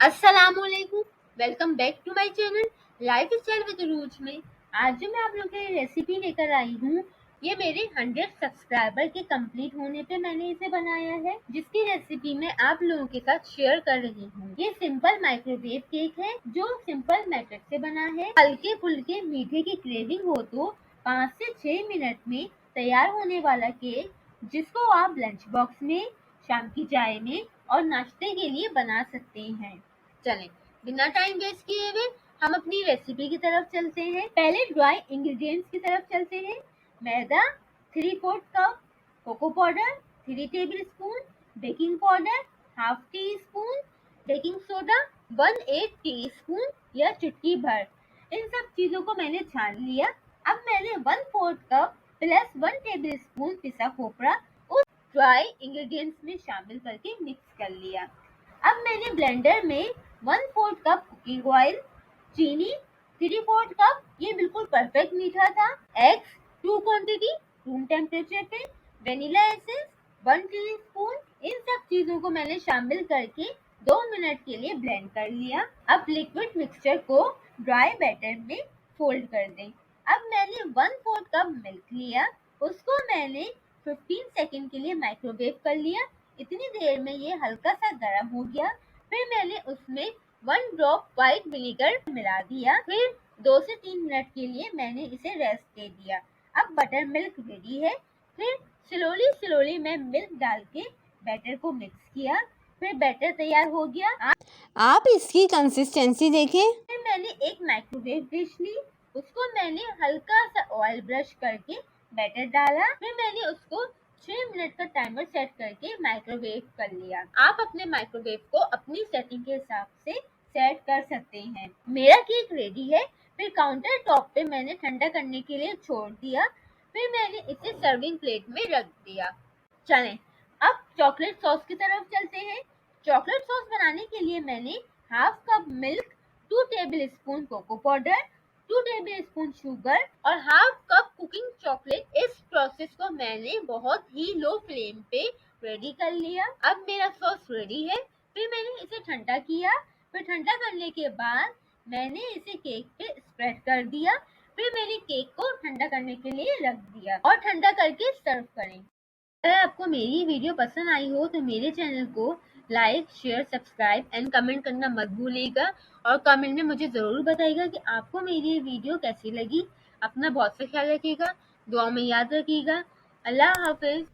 अस्सलामुअलैकुम, welcome back to my channel lifestyle with Rooj में। आज जो मैं आप लोगों के लिए रेसिपी लेकर आई हूँ, ये मेरे 100 सब्सक्राइबर के कंप्लीट होने पे मैंने इसे बनाया है, जिसकी रेसिपी मैं आप लोगों के साथ शेयर कर रही हूँ। ये सिंपल माइक्रोवेव केक है जो सिंपल मेथड से बना है। हल्के फुल्के मीठे की क्रेविंग हो तो 5 से 6 मिनट में तैयार होने वाला केक, जिसको आप लंच बॉक्स में, शाम की चाय में और नाश्ते के लिए बना सकते हैं। चलें, बिना टाइम वेस्ट किए हुए हम अपनी रेसिपी की तरफ चलते हैं। पहले ड्राई इंग्रेडिएंट्स की तरफ चलते हैं। मैदा 3/4 cup, cocoa powder 3 tablespoon, baking powder half teaspoon, baking soda 1/8 teaspoon या चुटकी भर। इन सब चीजों को मैंने छान लिया। अब मैंने 1/4 कप प्लस 1 टेबल स्पून पिसा खोपरा उस ड्राई इंग्रेडिएंट्स में शामिल करके मिक्स कर लिया। अब मैंने ब्लेंडर में 1/4 कप कुकिंग ऑयल, चीनी 3/4 कप, ये बिल्कुल परफेक्ट मीठा था, एग्स 2 क्वांटिटी रूम टेम्परेचर पे, वेनिला एसेंस 1 टीस्पून, इन सब चीजों को मैंने शामिल करके 2 मिनट के लिए ब्लेंड कर लिया। अब लिक्विड मिक्सचर को ड्राई बैटर में फोल्ड कर दें। अब मैंने 1/4 कप मिल्क लिया, उसको मैंने 15 सेकेंड के लिए माइक्रोवेव कर लिया। इतनी देर में ये हल्का सा गर्म हो गया। फिर मैंने उसमें 1 ड्रॉप व्हाइट विनेगर मिला दिया। फिर 2 से 3 मिनट के लिए मैंने इसे रेस्ट दे दिया। अब बटर मिल्क रेडी है। फिर स्लोली मैं मिल्क डाल के बैटर को मिक्स किया। फिर बैटर तैयार हो गया। आप इसकी कंसिस्टेंसी देखें। फिर मैंने एक माइक्रोवेव डिश ली, उसको मैंने हल्का सा ऑयल ब्रश करके बैटर डाला। फिर मैंने उसको 6 मिनट का टाइमर सेट करके माइक्रोवेव कर लिया। आप अपने माइक्रोवेव को अपनी सेटिंग के हिसाब से सेट कर सकते हैं। मेरा केक रेडी है। फिर काउंटर टॉप पे मैंने ठंडा करने के लिए छोड़ दिया। फिर मैंने इसे सर्विंग प्लेट में रख दिया। चलें, अब चॉकलेट सॉस की तरफ चलते हैं। चॉकलेट सॉस बनाने के लिए मैंने half cup milk, 2 tablespoon cocoa powder, 2 tablespoon sugar और हाफ कप कुकिंग चॉकलेट, इस प्रोसेस को मैंने बहुत ही लो फ्लेम पे रेडी कर लिया। अब मेरा सॉस रेडी है। फिर मैंने इसे ठंडा किया। फिर ठंडा करने के बाद मैंने इसे केक पे स्प्रेड कर दिया। फिर मैंने केक को ठंडा करने के लिए रख दिया और ठंडा करके सर्व करें। अगर आपको मेरी वीडियो पसंद आई हो तो मेरे चैनल को like, share, subscribe and comment करना मत भूलिएगा। और कमेंट में मुझे ज़रूर बताइएगा कि आपको मेरी ये वीडियो कैसी लगी। अपना बहुत सा ख्याल रखिएगा, दुआ में याद रखिएगा। अल्लाह हाफिज़।